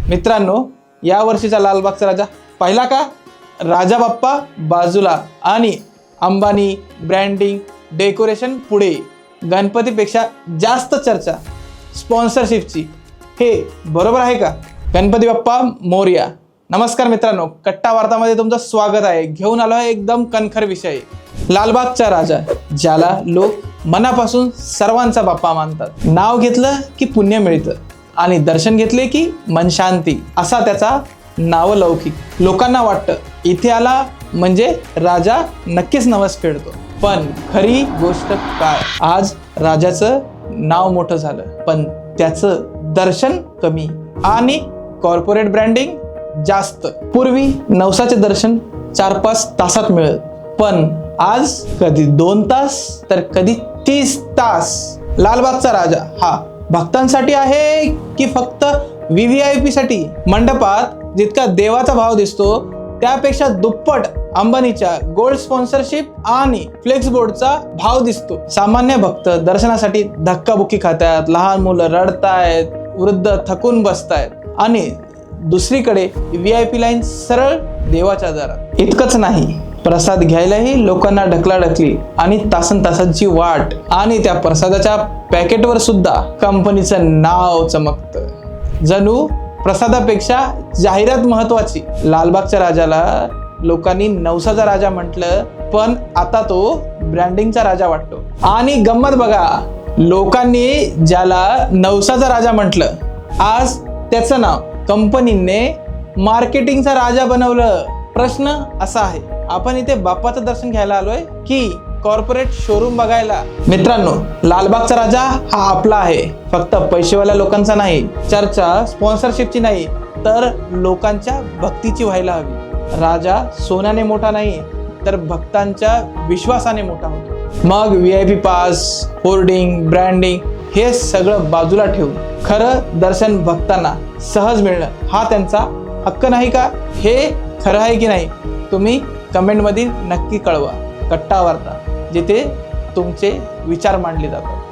मित्रांनो, या वर्षीचा लालबागचा राजा पाहिला का? राजा बाप्पा बाजूला आणि अंबानी, ब्रँडिंग, डेकोरेशन पुढे. गणपतीपेक्षा जास्त चर्चा स्पॉन्सरशिपची. हे बरोबर आहे का? गणपती बाप्पा मोरया. नमस्कार मित्रांनो, कट्टा वार्तामध्ये तुमचं स्वागत आहे. घेऊन आलो आहे एकदम कणखर विषय, लालबागचा राजा, ज्याला लोक मनापासून सर्वांचा बाप्पा मानतात. नाव घेतलं की पुण्य मिळतं आणि दर्शन घेतले की मन शांती, असा त्याचा नावलौकिक. लोकांना वाटतं इथे आला म्हणजे राजा नक्कीच नवस फेडतो. पण खरी गोष्ट काय? आज राजाचं नाव मोठं झालं, पण त्याचं दर्शन कमी आणि कॉर्पोरेट ब्रँडिंग जास्त. पूर्वी नवसाचे दर्शन 4-5 तासात मिळत, पण आज कधी 2 तास तर कधी 30 तास. लालबागचा राजा हा भक्तांसाठी आहे की फक्त VVIP साठी? मंडपात जितका देवाचा भाव दिसतो त्यापेक्षा दुप्पट अंबानीच्या गोल्ड स्पॉन्सरशिप आणि फ्लेक्स बोर्डचा भाव दिसतो. सामान्य भक्त दर्शनासाठी धक्काबुक्की खातात, लहान मुलं रडतायत, वृद्ध थकून बसतायत आणि दुसरीकडे VIP लाईन सरळ देवाच्या दारात. इतकंच नाही, प्रसाद घ्यायलाही लोकांना ढकलाढकली आणि तासनतासांची वाट, आणि त्या प्रसादाच्या पॅकेटवर सुद्धा कंपनीचं नाव चमकतं. जणू प्रसादापेक्षा जाहिरात महत्वाची. लालबागच्या राजाला लोकांनी नवसाचा राजा म्हटलं, पण आता तो ब्रँडिंगचा राजा वाटतो. आणि गंमत बघा, लोकांनी ज्याला नवसाचा राजा म्हटलं, आज त्याचं नाव कंपनीने मार्केटिंगचा राजा बनवलं. प्रश्न असा आहे, आपण इथे बाप्पाचं दर्शन घ्यायला आलोय की कॉर्पोरेट शोरूम बघायला? मित्रांनो, लालबागचा राजा हा आपला आहे, फक्त पैसेवाल्या लोकांचा नाही. चर्चा स्पॉन्सरशिपची नाही, तर लोकांच्या भक्तीची व्हायला हवी. राजा सोन्याने मोठा नाही, तर भक्तांच्या विश्वासाने मोठा होतो. मग VIP पास, होर्डिंग, ब्रँडिंग हे सगळं बाजूला ठेवून खरं दर्शन भक्तांना सहज मिळणं हा त्यांचा हक्क नाही का? हे खरं आहे की नाही? तुम्ही कमेंटमध्ये नक्की कळवा. कट्टा वार्ता, जिथे तुमचे विचार मांडले जातात.